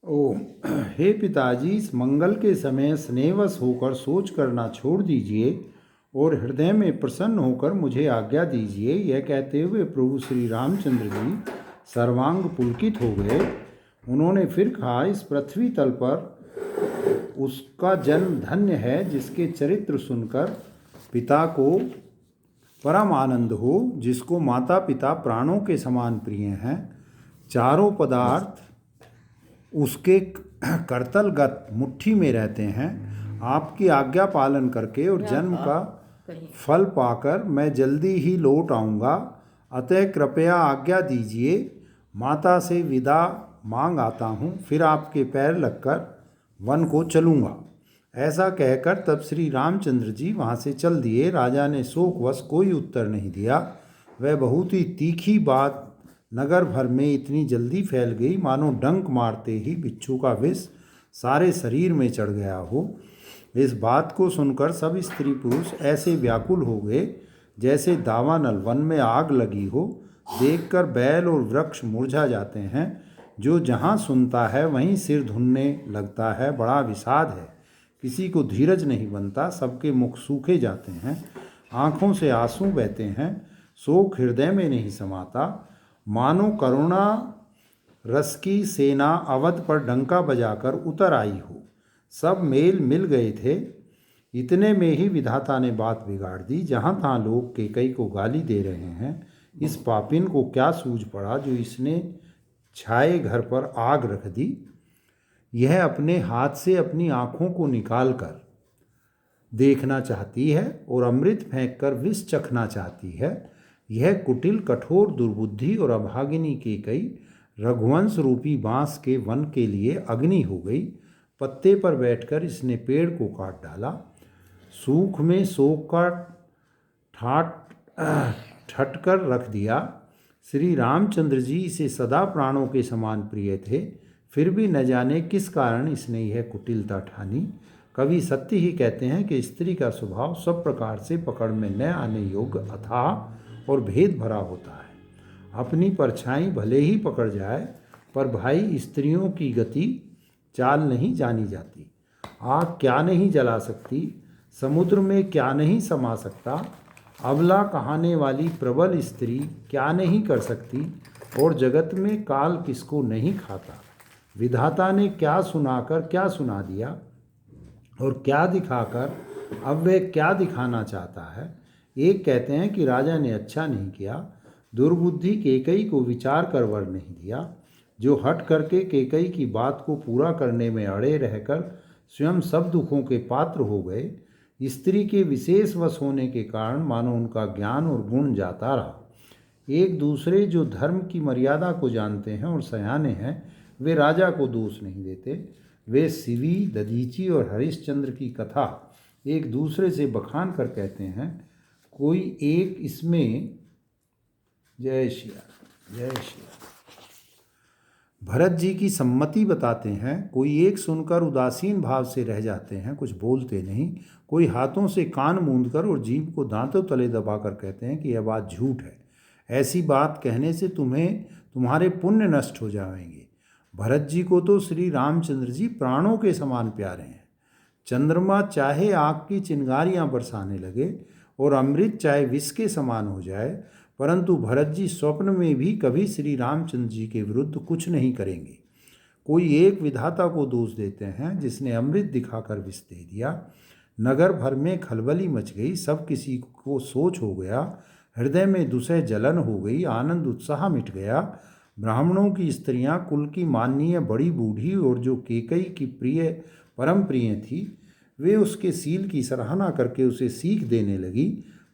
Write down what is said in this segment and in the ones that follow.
ओ हे पिताजी, इस मंगल के समय स्नेहवश होकर सोच करना छोड़ दीजिए और हृदय में प्रसन्न होकर मुझे आज्ञा दीजिए। यह कहते हुए प्रभु श्री रामचंद्र जी सर्वांग पुलकित हो गए। उन्होंने फिर कहा, इस पृथ्वी तल पर उसका जन्म धन्य है जिसके चरित्र सुनकर पिता को परम आनंद हो, जिसको माता पिता प्राणों के समान प्रिय हैं। चारों पदार्थ उसके करतलगत मुट्ठी में रहते हैं। आपकी आज्ञा पालन करके और जन्म का फल पाकर मैं जल्दी ही लौट आऊँगा। अतः कृपया आज्ञा दीजिए, माता से विदा मांग आता हूँ, फिर आपके पैर लगकर वन को चलूँगा। ऐसा कहकर तब श्री रामचंद्र जी वहाँ से चल दिए। राजा ने शोकवश कोई उत्तर नहीं दिया। वह बहुत ही तीखी बात नगर भर में इतनी जल्दी फैल गई मानो डंक मारते ही बिच्छू का विष सारे शरीर में चढ़ गया हो। इस बात को सुनकर सब स्त्री पुरुष ऐसे व्याकुल हो गए जैसे दावानल वन में आग लगी हो। देखकर बैल और वृक्ष मुरझा जाते हैं। जो जहाँ सुनता है वहीं सिर धुनने लगता है। बड़ा विषाद है, किसी को धीरज नहीं बनता। सबके मुख सूखे जाते हैं, आँखों से आंसू बहते हैं, शोक हृदय में नहीं समाता। मानो करुणा रस की सेना अवध पर डंका बजाकर उतर आई हो। सब मेल मिल गए थे। इतने में ही विधाता ने बात बिगाड़ दी। जहाँ तहाँ लोग कैकई को गाली दे रहे हैं। इस पापिन को क्या सूझ पड़ा जो इसने छाए घर पर आग रख दी। यह अपने हाथ से अपनी आँखों को निकाल कर देखना चाहती है और अमृत फेंक कर विष चखना चाहती है। यह कुटिल, कठोर, दुर्बुद्धि और अभागिनी कैकई रघुवंश रूपी बांस के वन के लिए अग्नि हो गई। पत्ते पर बैठकर इसने पेड़ को काट डाला। सूख में शोक का ठटकर रख दिया। श्री रामचंद्र जी इसे सदा प्राणों के समान प्रिय थे, फिर भी न जाने किस कारण इसने यह कुटिलता ठानी। कवि सत्य ही कहते हैं कि स्त्री का स्वभाव सब प्रकार से पकड़ में न आने योग्य अथाह और भेद भरा होता है। अपनी परछाई भले ही पकड़ जाए, पर भाई स्त्रियों की गति चाल नहीं जानी जाती। आग क्या नहीं जला सकती, समुद्र में क्या नहीं समा सकता, अबला कहाने वाली प्रबल स्त्री क्या नहीं कर सकती, और जगत में काल किसको नहीं खाता। विधाता ने क्या सुनाकर क्या सुना दिया और क्या दिखाकर अब वह क्या दिखाना चाहता है। एक कहते हैं कि राजा ने अच्छा नहीं किया, दुर्बुद्धि कैकई को विचार कर वर नहीं दिया। जो हट करके कैकई की बात को पूरा करने में अड़े रहकर स्वयं सब दुखों के पात्र हो गए। स्त्री के विशेष वश होने के कारण मानो उनका ज्ञान और गुण जाता रहा। एक दूसरे जो धर्म की मर्यादा को जानते हैं और सयाने हैं, वे राजा को दोष नहीं देते। वे शिवी, दधीची और हरिश्चंद्र की कथा एक दूसरे से बखान कर कहते हैं। कोई एक इसमें जय श्री राम, जय श्री राम, भरत जी की सम्मति बताते हैं। कोई एक सुनकर उदासीन भाव से रह जाते हैं, कुछ बोलते नहीं। कोई हाथों से कान मूंदकर और जीभ को दांतों तले दबाकर कहते हैं कि यह बात झूठ है। ऐसी बात कहने से तुम्हारे पुण्य नष्ट हो जाएंगे। भरत जी को तो श्री रामचंद्र जी प्राणों के समान प्यारे हैं। चंद्रमा चाहे आग की चिंगारियां बरसाने लगे और अमृत चाहे विष के समान हो जाए, परंतु भरत जी स्वप्न में भी कभी श्री रामचंद्र जी के विरुद्ध कुछ नहीं करेंगे। कोई एक विधाता को दोष देते हैं जिसने अमृत दिखाकर विष दे दिया। नगर भर में खलबली मच गई, सब किसी को सोच हो गया, हृदय में दुसह जलन हो गई, आनंद उत्साह मिट गया। ब्राह्मणों की स्त्रियां, कुल की माननीय बड़ी बूढ़ी और जो कैकई की प्रिय परम प्रिय थी, वे उसके सील की सराहना करके उसे सीख देने लगी,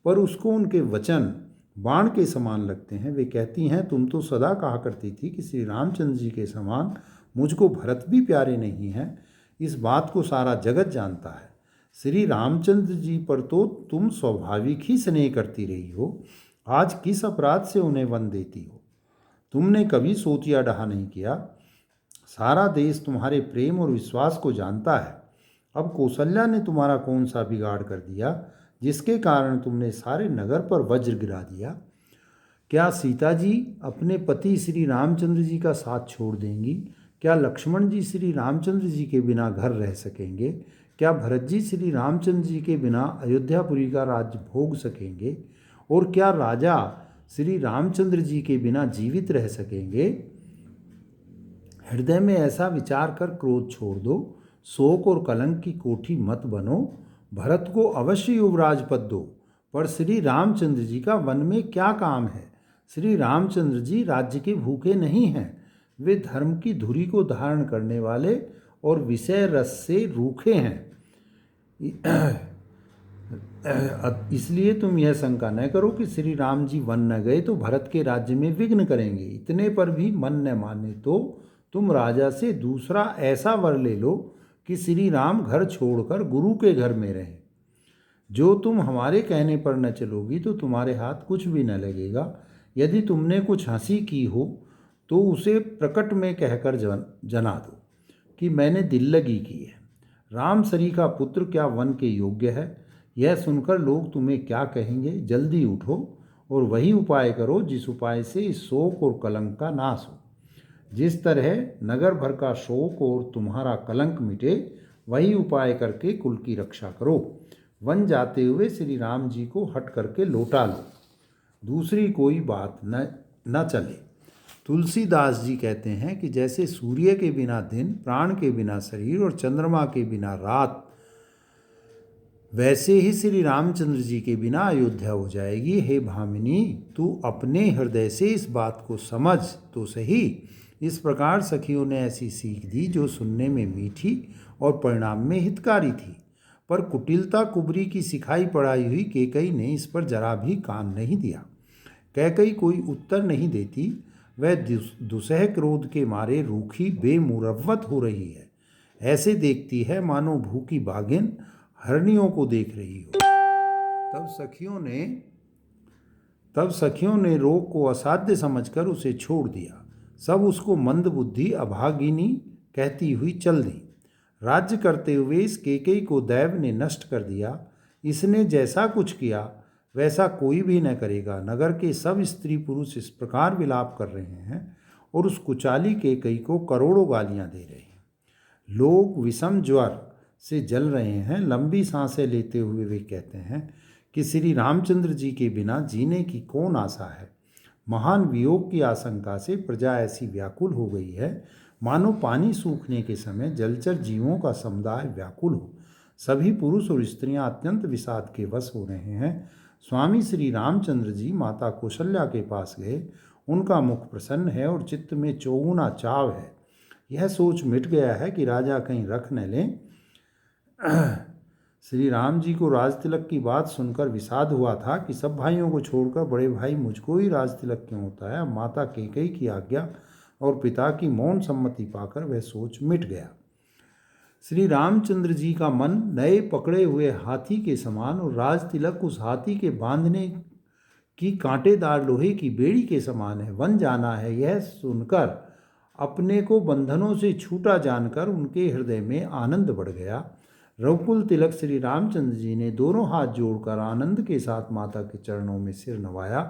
पर उसको उनके वचन बाण के समान लगते हैं। वे कहती हैं, तुम तो सदा कहा करती थी कि श्री रामचंद्र जी के समान मुझको भरत भी प्यारे नहीं हैं। इस बात को सारा जगत जानता है। श्री रामचंद्र जी पर तो तुम स्वाभाविक ही स्नेह करती रही हो, आज किस अपराध से उन्हें वन देती हो। तुमने कभी सोचिया डहा नहीं किया। सारा देश तुम्हारे प्रेम और विश्वास को जानता है। अब कौशल्या ने तुम्हारा कौन सा बिगाड़ कर दिया जिसके कारण तुमने सारे नगर पर वज्र गिरा दिया। क्या सीता जी अपने पति श्री रामचंद्र जी का साथ छोड़ देंगी? क्या लक्ष्मण जी श्री रामचंद्र जी के बिना घर रह सकेंगे? क्या भरत जी श्री रामचंद्र जी के बिना अयोध्यापुरी का राज्य भोग सकेंगे? और क्या राजा श्री रामचंद्र जी के बिना जीवित रह सकेंगे? हृदय में ऐसा विचार कर क्रोध छोड़ दो, शोक और कलंक की कोठी मत बनो। भरत को अवश्य युवराज पद दो, पर श्री रामचंद्र जी का वन में क्या काम है? श्री रामचंद्र जी राज्य के भूखे नहीं हैं, वे धर्म की धुरी को धारण करने वाले और विषय रस से रूखे हैं। इसलिए तुम यह शंका न करो कि श्री राम जी वन न गए तो भरत के राज्य में विघ्न करेंगे। इतने पर भी मन न माने तो तुम राजा से दूसरा ऐसा वर ले लो कि श्री राम घर छोड़कर गुरु के घर में रहें। जो तुम हमारे कहने पर न चलोगी तो तुम्हारे हाथ कुछ भी न लगेगा। यदि तुमने कुछ हंसी की हो तो उसे प्रकट में कहकर जना दो कि मैंने दिल लगी की है। राम सरी का पुत्र क्या वन के योग्य है? यह सुनकर लोग तुम्हें क्या कहेंगे? जल्दी उठो और वही उपाय करो जिस उपाय से इस शोक और कलंक का नाश हो। जिस तरह नगर भर का शोक और तुम्हारा कलंक मिटे, वही उपाय करके कुल की रक्षा करो। वन जाते हुए श्री राम जी को हट करके लौटा लो, दूसरी कोई बात न चले। तुलसीदास जी कहते हैं कि जैसे सूर्य के बिना दिन, प्राण के बिना शरीर और चंद्रमा के बिना रात, वैसे ही श्री रामचंद्र जी के बिना अयोध्या हो जाएगी। हे भामिनी, तू अपने हृदय से इस बात को समझ तो सही। इस प्रकार सखियों ने ऐसी सीख दी जो सुनने में मीठी और परिणाम में हितकारी थी, पर कुटिलता कुबरी की सिखाई पढ़ाई हुई कैकई ने इस पर जरा भी कान नहीं दिया। कैकई कोई उत्तर नहीं देती, वह दुसह क्रोध के मारे रूखी बेमुरव्वत हो रही है। ऐसे देखती है मानो भूखी बाघिन हरनियों को देख रही हो। तब सखियों ने रोग को असाध्य समझकर उसे छोड़ दिया। सब उसको मंदबुद्धि अभागिनी कहती हुई चल दी। राज्य करते हुए इस कैकेयी को दैव ने नष्ट कर दिया। इसने जैसा कुछ किया वैसा कोई भी न करेगा। नगर के सब स्त्री पुरुष इस प्रकार विलाप कर रहे हैं और उस कुचाली कैकेयी को करोड़ों गालियां दे रहे हैं। लोग विषम ज्वर से जल रहे हैं। लंबी सांसें लेते हुए वे कहते हैं कि श्री रामचंद्र जी के बिना जीने की कौन आशा है। महान वियोग की आशंका से प्रजा ऐसी व्याकुल हो गई है मानो पानी सूखने के समय जलचर जीवों का समुदाय व्याकुल हो। सभी पुरुष और स्त्रियां अत्यंत विषाद के वश हो रहे हैं। स्वामी श्री रामचंद्र जी माता कौशल्या के पास गए। उनका मुख प्रसन्न है और चित्त में चौगुना चाव है। यह सोच मिट गया है कि राजा कहीं रख न लें। श्री राम जी को राज तिलक की बात सुनकर विषाद हुआ था कि सब भाइयों को छोड़कर बड़े भाई मुझको ही राज तिलक क्यों होता है। माता कैकेयी की आज्ञा और पिता की मौन सम्मति पाकर वह सोच मिट गया। श्री रामचंद्र जी का मन नए पकड़े हुए हाथी के समान और राज तिलक उस हाथी के बांधने की कांटेदार लोहे की बेड़ी के समान है। वन जाना है यह सुनकर अपने को बंधनों से छूटा जानकर उनके हृदय में आनंद बढ़ गया। रघुकुल तिलक श्री रामचंद्र जी ने दोनों हाथ जोड़कर आनंद के साथ माता के चरणों में सिर नवाया।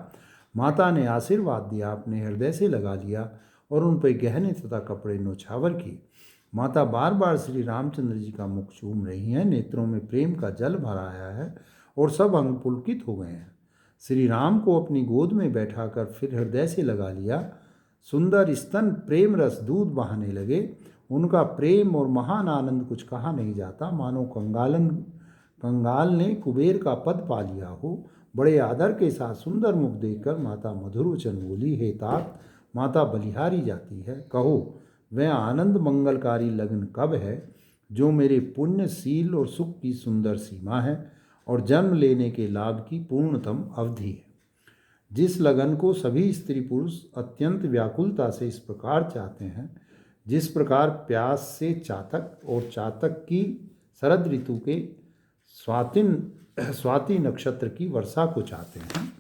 माता ने आशीर्वाद दिया, अपने हृदय से लगा लिया और उन पर गहने तथा कपड़े नौछावर किए। माता बार बार श्री रामचंद्र जी का मुख चूम रही हैं। नेत्रों में प्रेम का जल भर आया है और सब अंग पुलकित हो गए हैं। श्री राम को अपनी गोद में बैठाकर फिर हृदय से लगा लिया। सुंदर स्तन प्रेम रस दूध बहाने लगे। उनका प्रेम और महान आनंद कुछ कहा नहीं जाता। मानो कंगाल ने कुबेर का पद पा लिया हो। बड़े आदर के साथ सुंदर मुख देखकर माता मधुर वचन बोली, हे तात, माता बलिहारी जाती है। कहो वह आनंद मंगलकारी लगन कब है जो मेरे पुण्य शील और सुख की सुंदर सीमा है और जन्म लेने के लाभ की पूर्णतम अवधि है। जिस लगन को सभी स्त्री पुरुष अत्यंत व्याकुलता से इस प्रकार चाहते हैं जिस प्रकार प्यास से चातक और चातक की शरद ऋतु के स्वाति नक्षत्र की वर्षा को चाहते हैं।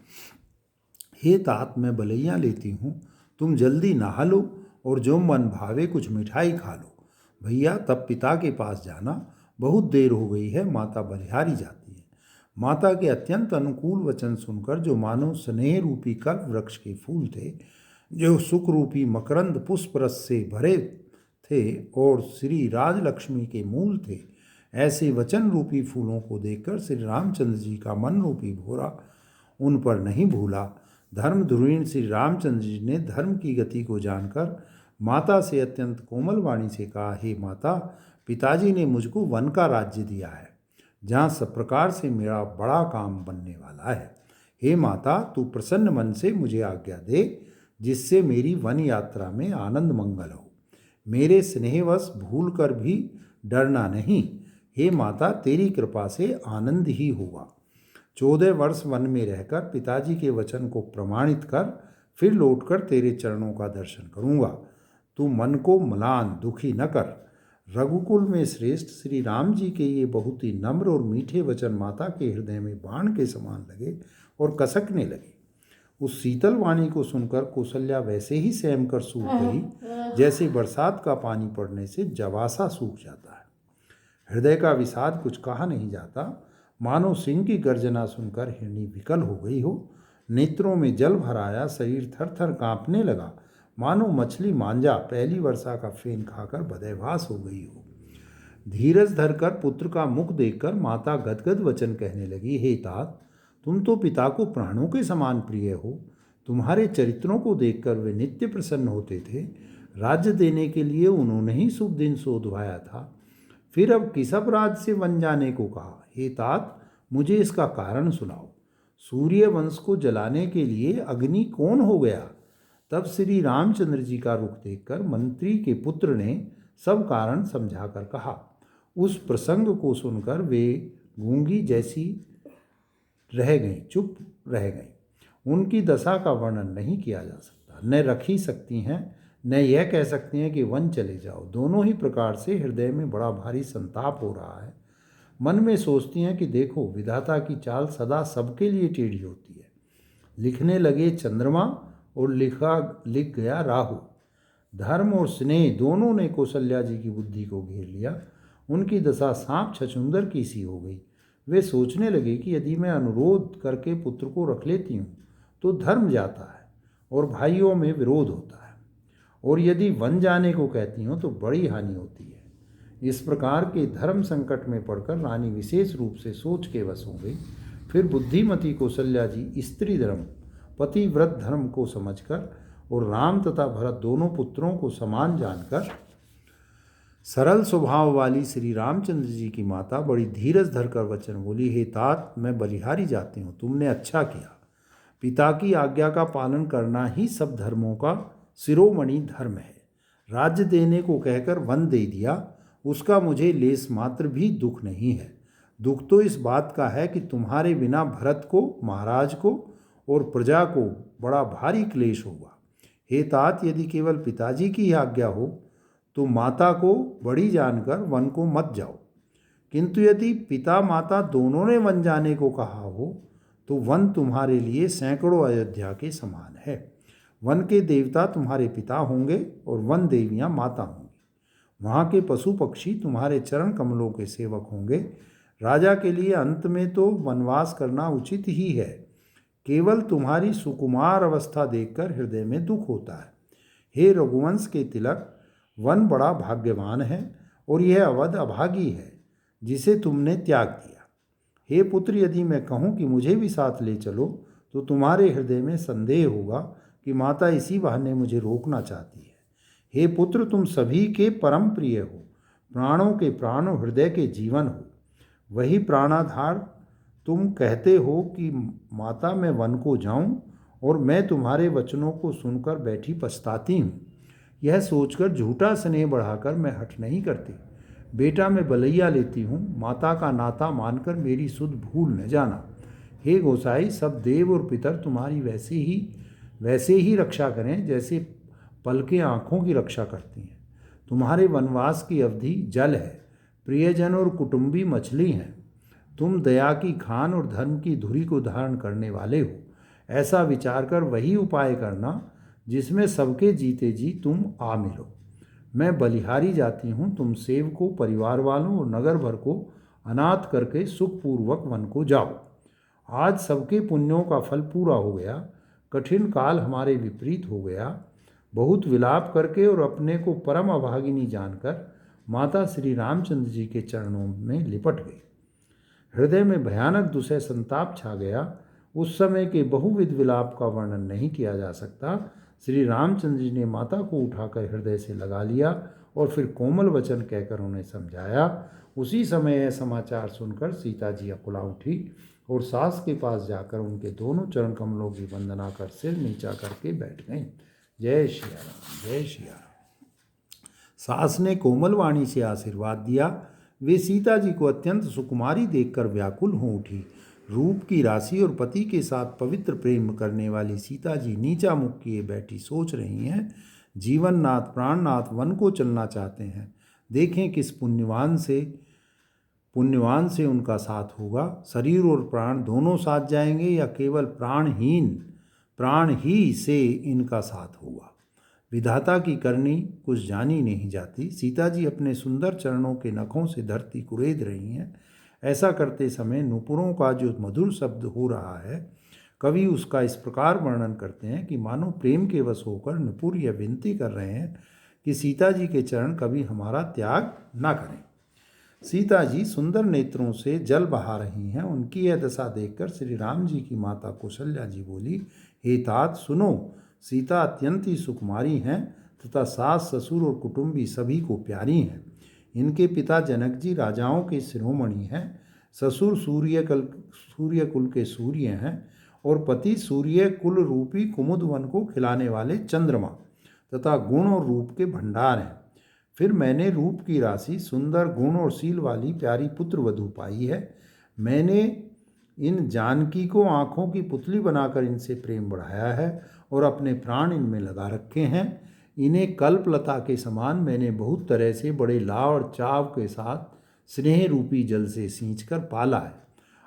हे तात, मैं बलैया लेती हूँ, तुम जल्दी नहा लो और जो मन भावे कुछ मिठाई खा लो। भैया तब पिता के पास जाना, बहुत देर हो गई है। माता बलिहारी जाती है। माता के अत्यंत अनुकूल वचन सुनकर जो मानो स्नेह रूपी कल्प वृक्ष के फूल थे, जो सुख रूपी मकरंद पुष्प रस से भरे थे और श्री राजलक्ष्मी के मूल थे, ऐसे वचन रूपी फूलों को देखकर श्री रामचंद्र जी का मन रूपी भोरा उन पर नहीं भूला। धर्म धुरीण श्री रामचंद्र जी ने धर्म की गति को जानकर माता से अत्यंत कोमल वाणी से कहा, हे माता, पिताजी ने मुझको वन का राज्य दिया है, जहाँ सब प्रकार से मेरा बड़ा काम बनने वाला है। हे माता, तू प्रसन्न मन से मुझे आज्ञा दे, जिससे मेरी वन यात्रा में आनंद मंगल हो। मेरे स्नेहवश भूल कर भी डरना नहीं। हे माता, तेरी कृपा से आनंद ही होगा। 14 वर्ष वन में रहकर पिताजी के वचन को प्रमाणित कर फिर लौटकर तेरे चरणों का दर्शन करूँगा। तू मन को म्लान दुखी न कर। रघुकुल में श्रेष्ठ श्री राम जी के ये बहुत ही नम्र और मीठे वचन माता के हृदय में बाण के समान लगे और कसकने लगे। उस शीतल वाणी को सुनकर कौशल्या वैसे ही सहम कर सूख गई, जैसे बरसात का पानी पड़ने से जवासा सूख जाता है। हृदय का विषाद कुछ कहा नहीं जाता। मानो सिंह की गर्जना सुनकर हिरणी विकल हो गई हो। नेत्रों में जल भर आया, शरीर थर थर कांपने लगा, मानो मछली मांजा पहली वर्षा का फेन खाकर बदहवास हो गई हो। धीरज धरकर पुत्र का मुख देखकर माता गदगद वचन कहने लगी, हे तात, तुम तो पिता को प्राणों के समान प्रिय हो। तुम्हारे चरित्रों को देखकर वे नित्य प्रसन्न होते थे। राज्य देने के लिए उन्होंने ही शुभ दिन सोधवाया था, फिर अब किस अपराध से वन जाने को कहा। हे तात, मुझे इसका कारण सुनाओ। सूर्य वंश को जलाने के लिए अग्नि कौन हो गया? तब श्री रामचंद्र जी का रुख देखकर मंत्री के पुत्र ने सब कारण समझाकर कहा। उस प्रसंग को सुनकर वे गूंगी जैसी रह गईं, चुप रह गईं। उनकी दशा का वर्णन नहीं किया जा सकता। न रख ही सकती हैं, न यह कह सकती हैं कि वन चले जाओ। दोनों ही प्रकार से हृदय में बड़ा भारी संताप हो रहा है। मन में सोचती हैं कि देखो, विधाता की चाल सदा सबके लिए टेढ़ी होती है। लिखने लगे चंद्रमा और लिख गया राहु। धर्म और स्नेह दोनों ने कौशल्या जी की बुद्धि को घेर लिया। उनकी दशा सांप छछूंदर की सी हो गई। वे सोचने लगे कि यदि मैं अनुरोध करके पुत्र को रख लेती हूँ तो धर्म जाता है और भाइयों में विरोध होता है, और यदि वन जाने को कहती हूँ तो बड़ी हानि होती है। इस प्रकार के धर्म संकट में पड़कर रानी विशेष रूप से सोच के वश हो गई। फिर बुद्धिमती कौशल्या जी स्त्री धर्म, पतिव्रत धर्म को समझकर और राम तथा भरत दोनों पुत्रों को समान जानकर सरल स्वभाव वाली श्री रामचंद्र जी की माता बड़ी धीरज धरकर वचन बोली, हे तात, मैं बलिहारी जाती हूँ, तुमने अच्छा किया। पिता की आज्ञा का पालन करना ही सब धर्मों का शिरोमणि धर्म है। राज्य देने को कहकर वन दे दिया, उसका मुझे लेस मात्र भी दुख नहीं है। दुख तो इस बात का है कि तुम्हारे बिना भरत को, महाराज को और प्रजा को बड़ा भारी क्लेश होगा। हे तात, यदि केवल पिताजी की आज्ञा हो तो माता को बड़ी जानकर वन को मत जाओ, किंतु यदि पिता माता दोनों ने वन जाने को कहा हो तो वन तुम्हारे लिए सैकड़ों अयोध्या के समान है। वन के देवता तुम्हारे पिता होंगे और वन देवियाँ माता होंगी। वहाँ के पशु पक्षी तुम्हारे चरण कमलों के सेवक होंगे। राजा के लिए अंत में तो वनवास करना उचित ही है। केवल तुम्हारी सुकुमार अवस्था देखकर हृदय में दुख होता है। हे रघुवंश के तिलक, वन बड़ा भाग्यवान है और यह अवध अभागी है जिसे तुमने त्याग दिया। हे पुत्र, यदि मैं कहूँ कि मुझे भी साथ ले चलो तो तुम्हारे हृदय में संदेह होगा कि माता इसी बहाने मुझे रोकना चाहती है। हे पुत्र, तुम सभी के परम प्रिय हो, प्राणों के प्राण और हृदय के जीवन हो। वही प्राणाधार तुम कहते हो कि माता मैं वन को जाऊं और मैं तुम्हारे वचनों को सुनकर बैठी पछताती हूँ। यह सोचकर झूठा स्नेह बढ़ाकर मैं हठ नहीं करती। बेटा मैं बलैया लेती हूँ, माता का नाता मानकर मेरी सुध भूल न जाना। हे गोसाई, सब देव और पितर तुम्हारी वैसे ही रक्षा करें जैसे पलकें आँखों की रक्षा करती हैं। तुम्हारे वनवास की अवधि जल है, प्रियजन और कुटुंबी मछली हैं। तुम दया की खान और धर्म की धुरी को धारण करने वाले हो। ऐसा विचार कर वही उपाय करना जिसमें सबके जीते जी तुम आ मिलो। मैं बलिहारी जाती हूँ, तुम सेवकों, परिवार वालों और नगर भर को अनाथ करके सुखपूर्वक वन को जाओ। आज सबके पुण्यों का फल पूरा हो गया। कठिन काल हमारे विपरीत हो गया। बहुत विलाप करके और अपने को परम अभागिनी जानकर माता श्री रामचंद्र जी के चरणों में लिपट गई। हृदय में भयानक दुसह संताप छा गया। उस समय के बहुविध विलाप का वर्णन नहीं किया जा सकता। श्री रामचंद्र जी ने माता को उठाकर हृदय से लगा लिया और फिर कोमल वचन कहकर उन्हें समझाया। उसी समय यह समाचार सुनकर सीता जी अकुला उठी और सास के पास जाकर उनके दोनों चरण कमलों की वंदना कर सिर नीचा करके बैठ गईं। जय श्री राम, जय श्री राम। सास ने कोमल वाणी से आशीर्वाद दिया। वे सीता जी को अत्यंत सुकुमारी देखकर व्याकुल हो उठी। रूप की राशि और पति के साथ पवित्र प्रेम करने वाली सीता जी नीचा मुख किए बैठी सोच रही हैं। जीवननाथ प्राणनाथ वन को चलना चाहते हैं। देखें किस पुण्यवान से उनका साथ होगा। शरीर और प्राण दोनों साथ जाएंगे या केवल प्राण ही से इनका साथ होगा। विधाता की करनी कुछ जानी नहीं जाती। सीता जी अपने सुंदर चरणों के नखों से धरती कुरेद रही हैं। ऐसा करते समय नुपुरों का जो मधुर शब्द हो रहा है, कवि उसका इस प्रकार वर्णन करते हैं कि मानो प्रेम के वश होकर नुपुर यह विनती कर रहे हैं कि सीता जी के चरण कभी हमारा त्याग ना करें। सीता जी सुंदर नेत्रों से जल बहा रही हैं। उनकी यह दशा देखकर श्री राम जी की माता कौशल्या जी बोली, हे तात सुनो, सीता अत्यंत ही सुकुमारी हैं तथा सास ससुर और कुटुंबी सभी को प्यारी हैं। इनके पिता जनक जी राजाओं के शिरोमणि हैं। ससुर सूर्य कुल के सूर्य हैं और पति सूर्य कुल रूपी कुमुद वन को खिलाने वाले चंद्रमा तथा गुण और रूप के भंडार हैं। फिर मैंने रूप की राशि, सुंदर गुण और शील वाली प्यारी पुत्र वधू पाई है। मैंने इन जानकी को आँखों की पुतली बनाकर इनसे प्रेम बढ़ाया है और अपने प्राण इनमें लगा रखे हैं। इन्हें कल्पलता के समान मैंने बहुत तरह से बड़े लाव और चाव के साथ स्नेह रूपी जल से सींचकर पाला है।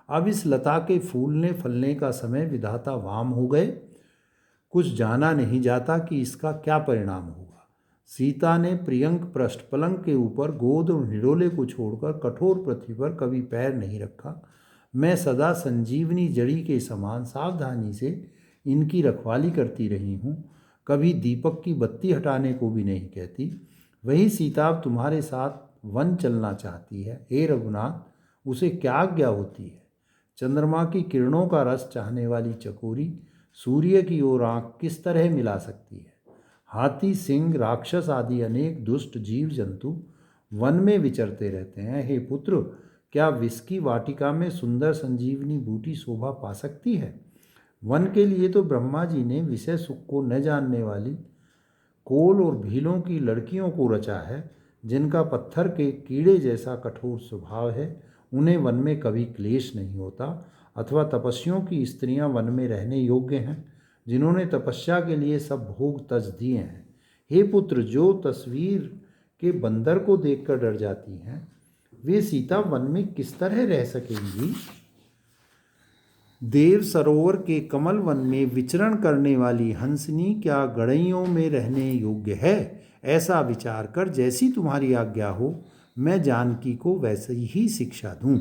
अब इस लता के फूलने फलने का समय विधाता वाम हो गए। कुछ जाना नहीं जाता कि इसका क्या परिणाम होगा। सीता ने प्रियंक पृष्ठ पलंग के ऊपर गोद और हिडोले को छोड़कर कठोर पृथ्वी पर कभी पैर नहीं रखा। मैं सदा संजीवनी जड़ी के समान सावधानी से इनकी रखवाली करती रही हूँ। कभी दीपक की बत्ती हटाने को भी नहीं कहती। वही सीता अब तुम्हारे साथ वन चलना चाहती है। हे रघुनाथ, उसे क्या आज्ञा होती है? चंद्रमा की किरणों का रस चाहने वाली चकोरी सूर्य की ओर आँख किस तरह मिला सकती है? हाथी, सिंह, राक्षस आदि अनेक दुष्ट जीव जंतु वन में विचरते रहते हैं। हे पुत्र, क्या विष की वाटिका में सुंदर संजीवनी बूटी शोभा पा सकती है? वन के लिए तो ब्रह्मा जी ने विषय सुख को न जानने वाली कोल और भीलों की लड़कियों को रचा है, जिनका पत्थर के कीड़े जैसा कठोर स्वभाव है। उन्हें वन में कभी क्लेश नहीं होता। अथवा तपस्वियों की स्त्रियां वन में रहने योग्य हैं, जिन्होंने तपस्या के लिए सब भोग तज दिए हैं। हे पुत्र, जो तस्वीर के बंदर को देखकर डर जाती हैं, वे सीता वन में किस तरह रह सकेंगी? देव सरोवर के कमल वन में विचरण करने वाली हंसनी क्या गड़ैयों में रहने योग्य है? ऐसा विचार कर जैसी तुम्हारी आज्ञा हो, मैं जानकी को वैसे ही शिक्षा दूं।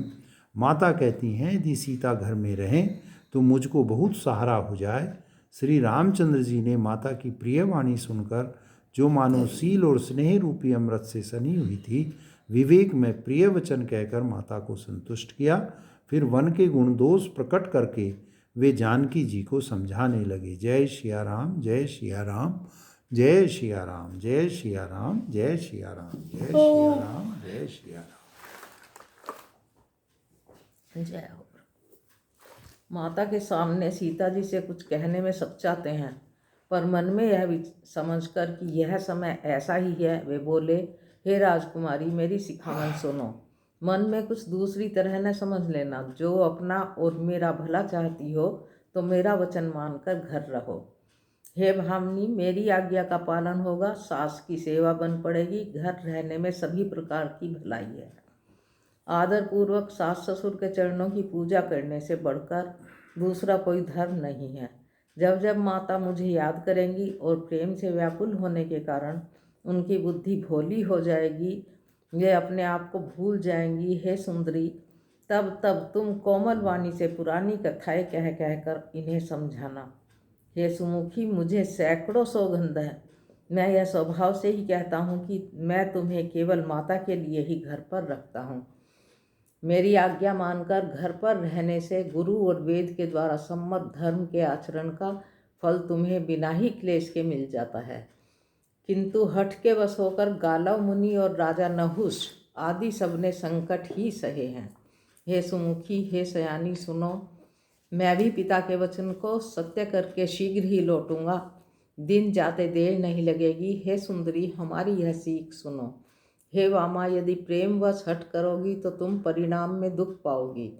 माता कहती हैं, यदि सीता घर में रहें तो मुझको बहुत सहारा हो जाए। श्री रामचंद्र जी ने माता की प्रिय वाणी सुनकर, जो मानो सील और स्नेह रूपी अमृत से सनी हुई थी, विवेक में प्रिय वचन कहकर माता को संतुष्ट किया। फिर वन के गुण दोष प्रकट करके वे जानकी जी को समझाने लगे। जय सिया राम, जय सिया राम, जय सिया राम, जय सिया राम, जय सिया राम, जय सिया राम, जय सिया राम। जय हो। माता के सामने सीता जी से कुछ कहने में सचाते हैं, पर मन में यह समझकर कि यह समय ऐसा ही है, वे बोले, हे राजकुमारी, मेरी सिखावन सुनो। मन में कुछ दूसरी तरह न समझ लेना। जो अपना और मेरा भला चाहती हो तो मेरा वचन मानकर घर रहो। हे भामिनी, मेरी आज्ञा का पालन होगा। सास की सेवा बन पड़ेगी। घर रहने में सभी प्रकार की भलाई है। आदर पूर्वक सास ससुर के चरणों की पूजा करने से बढ़कर दूसरा कोई धर्म नहीं है। जब जब माता मुझे याद करेंगी और प्रेम से व्याकुल होने के कारण उनकी बुद्धि भोली हो जाएगी, वे अपने आप को भूल जाएंगी, हे सुंदरी, तब तब तुम कोमल वाणी से पुरानी कथाएं कह कहकर इन्हें समझाना। हे सुमुखी, मुझे सैकड़ों सौगंध है मैं यह स्वभाव से ही कहता हूँ कि मैं तुम्हें केवल माता के लिए ही घर पर रखता हूँ। मेरी आज्ञा मानकर घर पर रहने से गुरु और वेद के द्वारा सम्मत धर्म के आचरण का फल तुम्हें बिना ही क्लेश के मिल जाता है। किंतु हठ के वश होकर गालव मुनि और राजा नहुष आदि सबने संकट ही सहे हैं। हे सुमुखी, हे सयानी, सुनो, मैं भी पिता के वचन को सत्य करके शीघ्र ही लौटूंगा। दिन जाते देर नहीं लगेगी। हे सुंदरी, हमारी यह सीख सुनो। हे वामा, यदि प्रेमवश हठ करोगी तो तुम परिणाम में दुख पाओगी।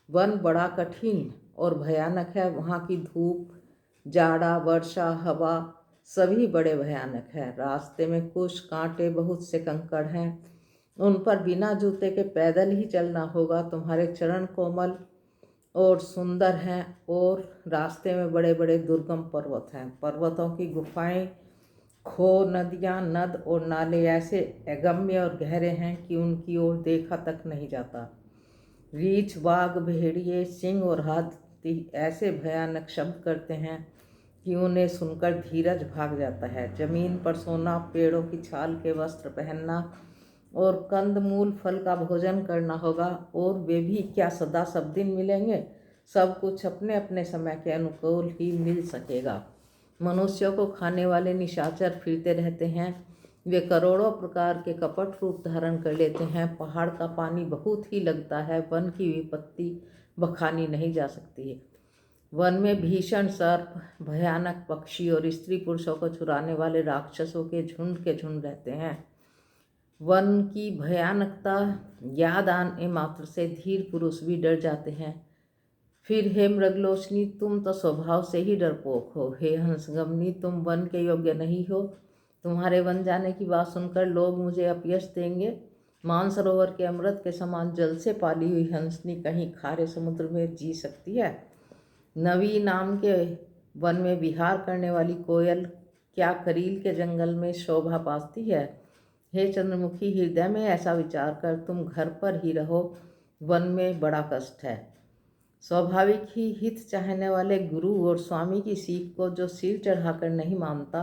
वन बड़ा कठिन और भयानक है। वहाँ की धूप, जाड़ा, वर्षा, हवा सभी बड़े भयानक है। रास्ते में कुश, कांटे, बहुत से कंकड़ हैं। उन पर बिना जूते के पैदल ही चलना होगा। तुम्हारे चरण कोमल और सुंदर हैं और रास्ते में बड़े बड़े दुर्गम पर्वत हैं। पर्वतों की गुफाएं, खो, नदियाँ, नद और नाले ऐसे अगम्य और गहरे हैं कि उनकी ओर देखा तक नहीं जाता। रीछ, बाघ, भेड़िए, सिंह और हाथी ऐसे भयानक शब्द करते हैं कि उन्हें सुनकर धीरज भाग जाता है। जमीन पर सोना, पेड़ों की छाल के वस्त्र पहनना और कंदमूल फल का भोजन करना होगा। और वे भी क्या सदा सब दिन मिलेंगे? सब कुछ अपने अपने समय के अनुकूल ही मिल सकेगा। मनुष्यों को खाने वाले निशाचर फिरते रहते हैं। वे करोड़ों प्रकार के कपट रूप धारण कर लेते हैं। पहाड़ का पानी बहुत ही लगता है। वन की विपत्ति बखानी नहीं जा सकती है। वन में भीषण सर्प, भयानक पक्षी और स्त्री पुरुषों को चुराने वाले राक्षसों के झुंड रहते हैं। वन की भयानकता याद आने मात्र से धीर पुरुष भी डर जाते हैं। फिर हे मृगलोचनी, तुम तो स्वभाव से ही डरपोक हो। हे हंसगमनी, तुम वन के योग्य नहीं हो। तुम्हारे वन जाने की बात सुनकर लोग मुझे अपयश देंगे। मानसरोवर के अमृत के समान जल से पाली हुई हंसनी कहीं खारे समुद्र में जी सकती है? नवी नाम के वन में विहार करने वाली कोयल क्या करील के जंगल में शोभा पाती है? हे चंद्रमुखी, हृदय में ऐसा विचार कर तुम घर पर ही रहो। वन में बड़ा कष्ट है। स्वाभाविक ही हित चाहने वाले गुरु और स्वामी की सीख को जो सिर चढ़ाकर नहीं मानता,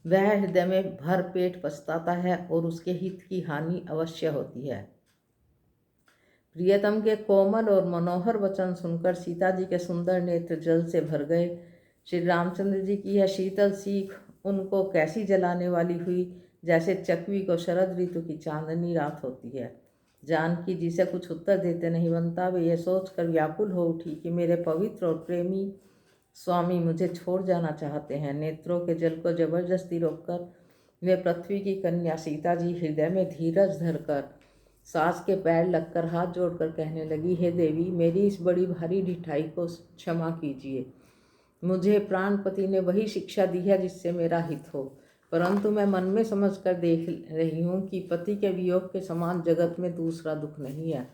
वह हृदय में भर पेट पछताता है और उसके हित की हानि अवश्य होती है। प्रियतम के कोमल और मनोहर वचन सुनकर सीता जी के सुंदर नेत्र जल से भर गए। श्री रामचंद्र जी की यह शीतल सीख उनको कैसी जलाने वाली हुई, जैसे चकवी को शरद ऋतु की चांदनी रात होती है। जानकी जी से कुछ उत्तर देते नहीं बनता। वे ये सोचकर व्याकुल हो उठी कि मेरे पवित्र और प्रेमी स्वामी मुझे छोड़ जाना चाहते हैं। नेत्रों के जल को जबरदस्ती रोककर वे पृथ्वी की कन्या सीता जी हृदय में धीरज धरकर सास के पैर लगकर हाथ जोड़कर कहने लगी, हे देवी, मेरी इस बड़ी भारी ढिठाई को क्षमा कीजिए। मुझे प्राणपति ने वही शिक्षा दी है जिससे मेरा हित हो, परंतु मैं मन में समझकर देख रही हूँ कि पति के वियोग के समान जगत में दूसरा दुख नहीं है।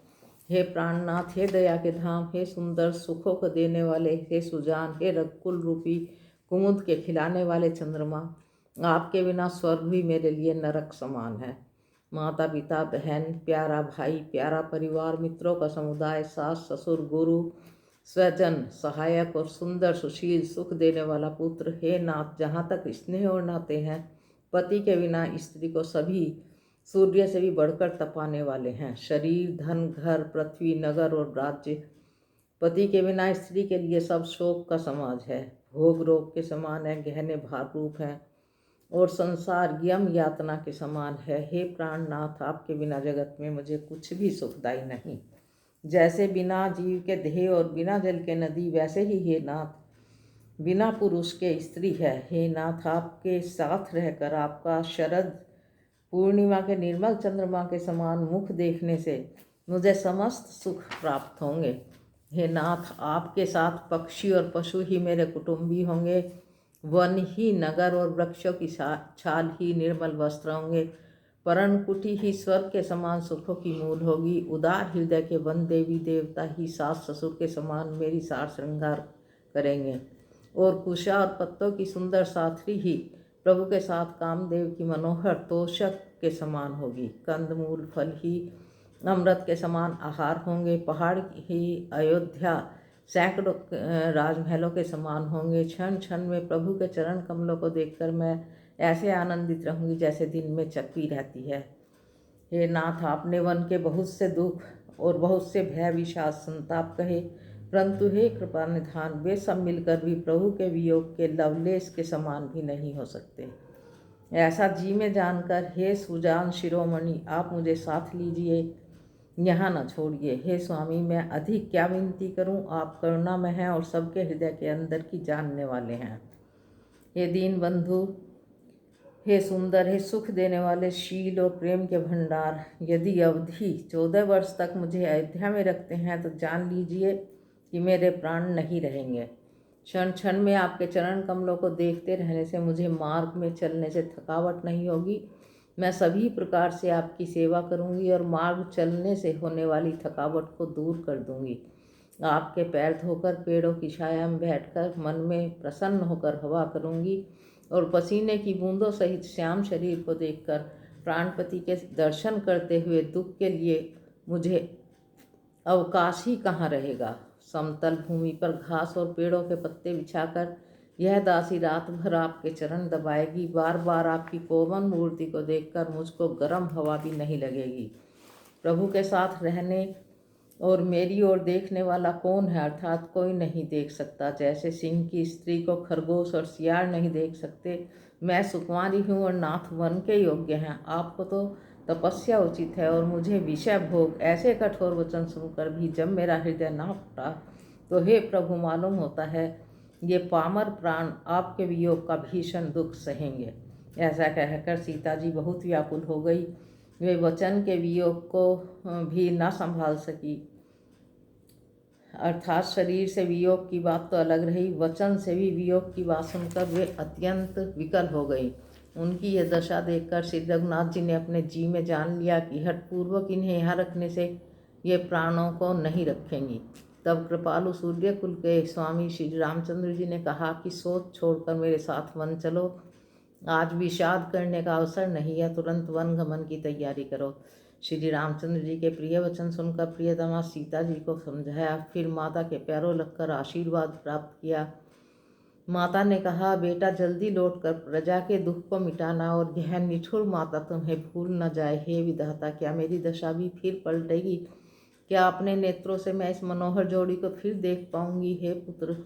हे प्राणनाथ, हे दया के धाम, हे सुंदर सुखों को देने वाले, हे सुजान, हे रघुकुल रूपी कुमुद के खिलाने वाले चंद्रमा, आपके बिना स्वर्ग भी मेरे लिए नरक समान है। माता पिता, बहन, प्यारा भाई, प्यारा परिवार, मित्रों का समुदाय, सास ससुर, गुरु, स्वजन, सहायक और सुंदर सुशील सुख देने वाला पुत्र, हे नाथ, जहाँ तक स्नेह और नाते हैं, पति के बिना स्त्री को सभी सूर्य से भी बढ़कर तपाने वाले हैं। शरीर, धन, घर, पृथ्वी, नगर और राज्य, पति के बिना स्त्री के लिए सब शोक का समाज है। भोग रोग के समान है, गहने भार रूप हैं और संसार यम यातना के समान है। हे प्राणनाथ, आपके बिना जगत में मुझे कुछ भी सुखदायी नहीं। जैसे बिना जीव के देह और बिना जल के नदी, वैसे ही हे नाथ बिना पुरुष के स्त्री है। हे नाथ, आपके साथ रहकर आपका शरद पूर्णिमा के निर्मल चंद्रमा के समान मुख देखने से मुझे समस्त सुख प्राप्त होंगे। हे नाथ, आपके साथ पक्षी और पशु ही मेरे कुटुंबी होंगे। वन ही नगर और वृक्षों की छाल ही निर्मल वस्त्र होंगे। पर्णकुटी ही स्वर्ग के समान सुखों की मूल होगी। उदार हृदय के वन देवी देवता ही सास ससुर के समान मेरी सार श्रृंगार करेंगे और कुशा और पत्तों की सुंदर साथी ही प्रभु के साथ कामदेव की मनोहर तोषक के समान होगी। कंदमूल फल ही अमृत के समान आहार होंगे। पहाड़ ही अयोध्या सैकड़ों राजमहलों के समान होंगे। क्षण क्षण में प्रभु के चरण कमलों को देखकर मैं ऐसे आनंदित रहूँगी जैसे दिन में चक्की रहती है। हे नाथ, आपने वन के बहुत से दुख और बहुत से भय विषाद संताप कहे, परंतु हे कृपा निधान, वे सब मिलकर भी प्रभु के वियोग के लवलेश के समान भी नहीं हो सकते। ऐसा जी में जानकर हे सुजान शिरोमणि, आप मुझे साथ लीजिए, यहाँ न छोड़िए। हे स्वामी, मैं अधिक क्या विनती करूँ, आप करुणामय हैं और सबके हृदय के अंदर की जानने वाले हैं। हे दीन बंधु, हे सुंदर, हे सुख देने वाले शील और प्रेम के भंडार, यदि अवधि 14 वर्ष तक मुझे अयोध्या में रखते हैं तो जान लीजिए कि मेरे प्राण नहीं रहेंगे। क्षण क्षण में आपके चरण कमलों को देखते रहने से मुझे मार्ग में चलने से थकावट नहीं होगी। मैं सभी प्रकार से आपकी सेवा करूंगी और मार्ग चलने से होने वाली थकावट को दूर कर दूंगी। आपके पैर धोकर पेड़ों की छाया में बैठकर मन में प्रसन्न होकर हवा करूंगी और पसीने की बूंदों सहित श्याम शरीर को देखकर प्राणपति के दर्शन करते हुए दुख के लिए मुझे अवकाश ही कहाँ रहेगा। समतल भूमि पर घास और पेड़ों के पत्ते बिछाकर यह दासी रात भर आपके चरण दबाएगी। बार बार आपकी कोमल मूर्ति को देखकर मुझको गर्म हवा भी नहीं लगेगी। प्रभु के साथ रहने और मेरी ओर देखने वाला कौन है, अर्थात कोई नहीं देख सकता। जैसे सिंह की स्त्री को खरगोश और सियार नहीं देख सकते, मैं सुकुमारी हूँ और नाथ वन के योग्य हैं। आपको तो तपस्या उचित है और मुझे विषय भोग। ऐसे कठोर वचन सुनकर भी जब मेरा हृदय ना फटा तो हे प्रभु, मालूम होता है ये पामर प्राण आपके वियोग का भीषण दुख सहेंगे। ऐसा कहकर सीता जी बहुत व्याकुल हो गई। वे वचन के वियोग को भी ना संभाल सकी। अर्थात शरीर से वियोग की बात तो अलग रही, वचन से भी वियोग की बात सुनकर वे अत्यंत विकल हो गई। उनकी यह दशा देखकर श्री रघुनाथ जी ने अपने जी में जान लिया कि हठपूर्वक इन्हें यहाँ रखने से ये प्राणों को नहीं रखेंगी। तब कृपालु सूर्यकुल के स्वामी श्री रामचंद्र जी ने कहा कि सोच छोड़कर मेरे साथ वन चलो। आज विषाद करने का अवसर नहीं है, तुरंत वन गमन की तैयारी करो। श्री रामचंद्र जी के प्रिय वचन सुनकर प्रियतमा सीता जी को समझाया, फिर माता के पैरों लगकर आशीर्वाद प्राप्त किया। माता ने कहा, बेटा जल्दी लौटकर प्रजा के दुख को मिटाना और यह निठुर माता तुम्हें भूल न जाए। हे विधाता, क्या मेरी दशा भी फिर पलटेगी? क्या अपने नेत्रों से मैं इस मनोहर जोड़ी को फिर देख पाऊंगी? हे पुत्र,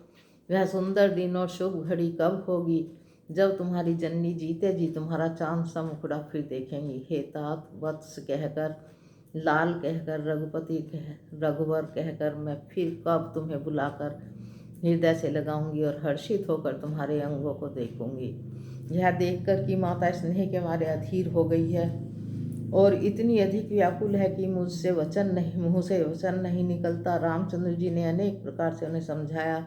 वह सुंदर दिन और शुभ घड़ी कब होगी जब तुम्हारी जननी जीते जी तुम्हारा चांद सा मुखड़ा फिर देखेंगी? हे तात, वत्स कहकर, लाल कहकर, रघुपति रघुवर कहकर मैं फिर कब तुम्हें बुलाकर हृदय से लगाऊंगी और हर्षित होकर तुम्हारे अंगों को देखूंगी। यह देखकर कि माता स्नेह के मारे अधीर हो गई है और इतनी अधिक व्याकुल है कि मुंह से वचन नहीं निकलता। रामचंद्र जी ने अनेक प्रकार से उन्हें समझाया,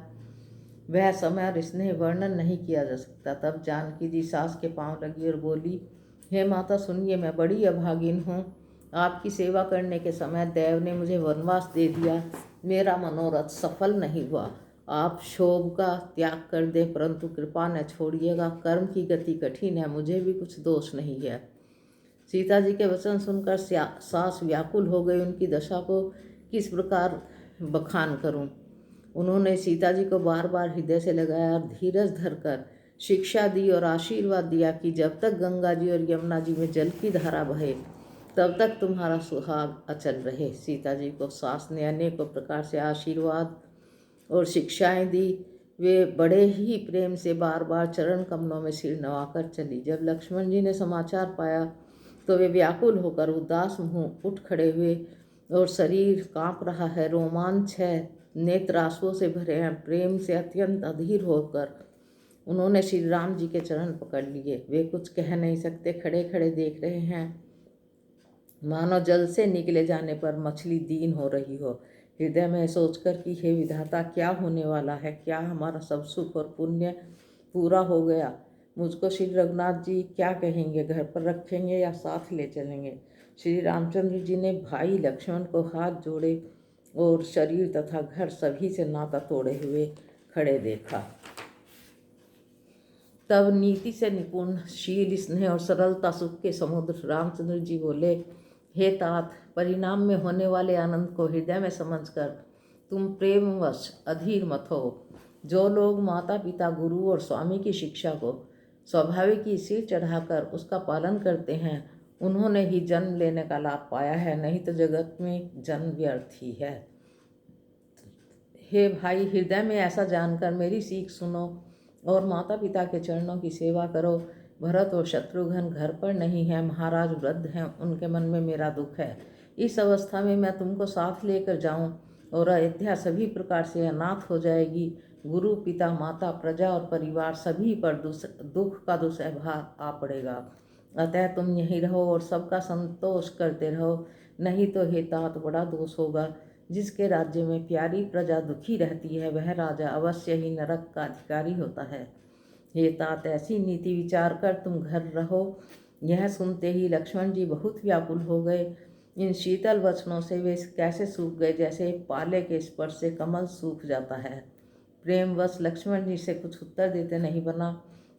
वह समय और स्नेह वर्णन नहीं किया जा सकता। तब जानकी जी सास के पांव लगी और बोली, हे माता सुनिए, मैं बड़ी अभागिन हूँ। आपकी सेवा करने के समय देव ने मुझे वनवास दे दिया। मेरा मनोरथ सफल नहीं हुआ। आप शोभ का त्याग कर दें, परंतु कृपा न छोड़िएगा। कर्म की गति कठिन है, मुझे भी कुछ दोष नहीं है। सीता जी के वचन सुनकर सास व्याकुल हो गई। उनकी दशा को किस प्रकार बखान करूं? उन्होंने सीता जी को बार बार हृदय से लगाया और धीरज धरकर शिक्षा दी और आशीर्वाद दिया कि जब तक गंगा जी और यमुना जी में जल की धारा बहे तब तक तुम्हारा सुहाग अचल रहे। सीता जी को सास ने अनेकों प्रकार से आशीर्वाद और शिक्षाएं दी। वे बड़े ही प्रेम से बार बार चरण कमलों में सिर नवाकर चली। जब लक्ष्मण जी ने समाचार पाया तो वे व्याकुल होकर उदास मुँह उठ खड़े हुए और शरीर कांप रहा है, रोमांच है, नेत्र आंसुओं से भरे हैं। प्रेम से अत्यंत अधीर होकर उन्होंने श्री राम जी के चरण पकड़ लिए। वे कुछ कह नहीं सकते, खड़े खड़े देख रहे हैं, मानो जल से निकले जाने पर मछली दीन हो रही हो। हृदय में सोचकर कि हे विधाता, क्या होने वाला है? क्या हमारा सब सुख और पुण्य पूरा हो गया? मुझको श्री रघुनाथ जी क्या कहेंगे? घर पर रखेंगे या साथ ले चलेंगे? श्री रामचंद्र जी ने भाई लक्ष्मण को हाथ जोड़े और शरीर तथा घर सभी से नाता तोड़े हुए खड़े देखा। तब नीति से निपुण, शील, स्नेह और सरलता सुख के समुद्र रामचंद्र जी बोले, हे तात, परिणाम में होने वाले आनंद को हृदय में समझकर तुम प्रेमवश अधीर मत हो। जो लोग माता पिता, गुरु और स्वामी की शिक्षा को स्वाभाविक ही सिर चढ़ाकर उसका पालन करते हैं, उन्होंने ही जन्म लेने का लाभ पाया है, नहीं तो जगत में जन्म व्यर्थ ही है। हे भाई, हृदय में ऐसा जानकर मेरी सीख सुनो और माता पिता के चरणों की सेवा करो। भरत और शत्रुघ्न घर पर नहीं है, महाराज वृद्ध हैं, उनके मन में मेरा दुख है। इस अवस्था में मैं तुमको साथ लेकर जाऊं और अयोध्या सभी प्रकार से अनाथ हो जाएगी। गुरु, पिता, माता, प्रजा और परिवार सभी पर दुख का दुसह भार आ पड़ेगा। अतः तुम यहीं रहो और सबका संतोष करते रहो, नहीं तो हे तात बड़ा दोष होगा। जिसके राज्य में प्यारी प्रजा दुखी रहती है, वह राजा अवश्य ही नरक का अधिकारी होता है। हे तात, ऐसी नीति विचार कर तुम घर रहो। यह सुनते ही लक्ष्मण जी बहुत व्याकुल हो गए। इन शीतल वचनों से वे कैसे सूख गए, जैसे पाले के स्पर्श से कमल सूख जाता है। प्रेमवश लक्ष्मण जी से कुछ उत्तर देते नहीं बना।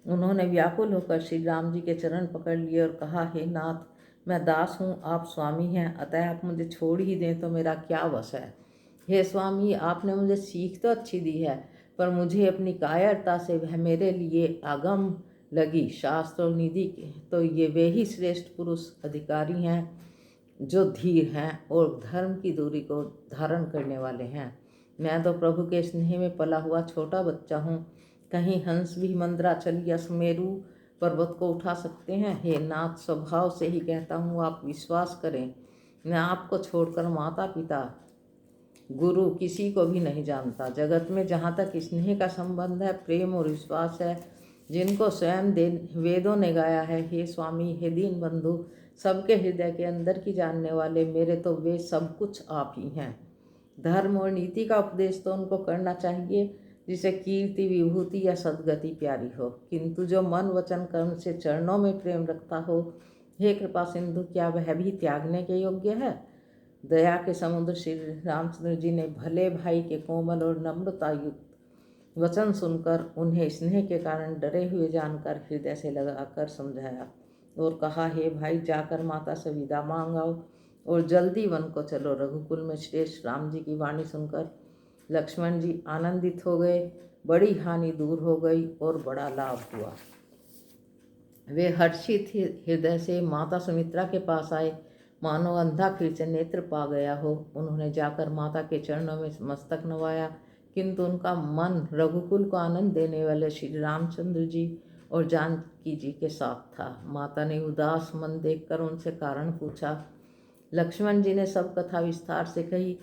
उन्होंने व्याकुल होकर श्री राम जी के चरण पकड़ लिए और कहा, हे नाथ, मैं दास हूँ, आप स्वामी हैं, अतः आप मुझे छोड़ ही दें तो मेरा क्या वश है। हे स्वामी, आपने मुझे सीख तो अच्छी दी है, पर मुझे अपनी कायरता से वह मेरे लिए आगम लगी। शास्त्र और निधि के तो ये वे ही श्रेष्ठ पुरुष अधिकारी हैं जो धीर हैं और धर्म की दूरी को धारण करने वाले हैं। मैं तो प्रभु के स्नेह में पला हुआ छोटा बच्चा हूँ। कहीं हंस भी मंदराचल या सुमेरु पर्वत को उठा सकते हैं। हे नाथ, स्वभाव से ही कहता हूँ, आप विश्वास करें, मैं आपको छोड़कर माता पिता गुरु किसी को भी नहीं जानता। जगत में जहाँ तक स्नेह का संबंध है, प्रेम और विश्वास है, जिनको स्वयं वेदों ने गाया है। हे स्वामी, हे दीन बंधु, सबके हृदय के अंदर की जानने वाले मेरे तो वे सब कुछ आप ही हैं। धर्म और नीति का उपदेश तो उनको करना चाहिए जिसे कीर्ति, विभूति या सद्गति प्यारी हो, किंतु जो मन वचन कर्म से चरणों में प्रेम रखता हो, हे कृपा सिंधु, क्या वह भी त्यागने के योग्य है। दया के समुद्र श्री रामचंद्र जी ने भले भाई के कोमल और नम्रता युक्त वचन सुनकर उन्हें स्नेह के कारण डरे हुए जानकर हृदय से लगाकर समझाया और कहा, हे भाई, जाकर माता से विदा मांग आओ और जल्दी वन को चलो। रघुकुल में श्रेष्ठ राम जी की वाणी सुनकर लक्ष्मण जी आनंदित हो गए। बड़ी हानि दूर हो गई और बड़ा लाभ हुआ। वे हर्षित हृदय से माता सुमित्रा के पास आए, मानो अंधा फिर से नेत्र पा गया हो। उन्होंने जाकर माता के चरणों में मस्तक नवाया, किंतु उनका मन रघुकुल को आनंद देने वाले श्री रामचंद्र जी और जानकी जी के साथ था। माता ने उदास मन देखकर उनसे कारण पूछा। लक्ष्मण जी ने सब कथा विस्तार से कही।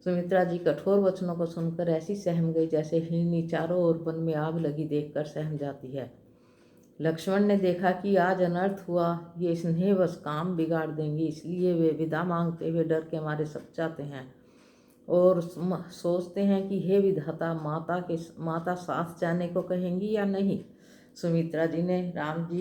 सुमित्रा जी कठोर वचनों को सुनकर ऐसी सहम गई जैसे हिरनी चारों ओर वन में आग लगी देखकर सहम जाती है। लक्ष्मण ने देखा कि आज अनर्थ हुआ, ये स्नेहवश काम बिगाड़ देंगी, इसलिए वे विदा मांगते हुए डर के मारे सब जाते हैं और सोचते हैं कि हे विधाता, माता साथ जाने को कहेंगी या नहीं। सुमित्रा जी ने राम जी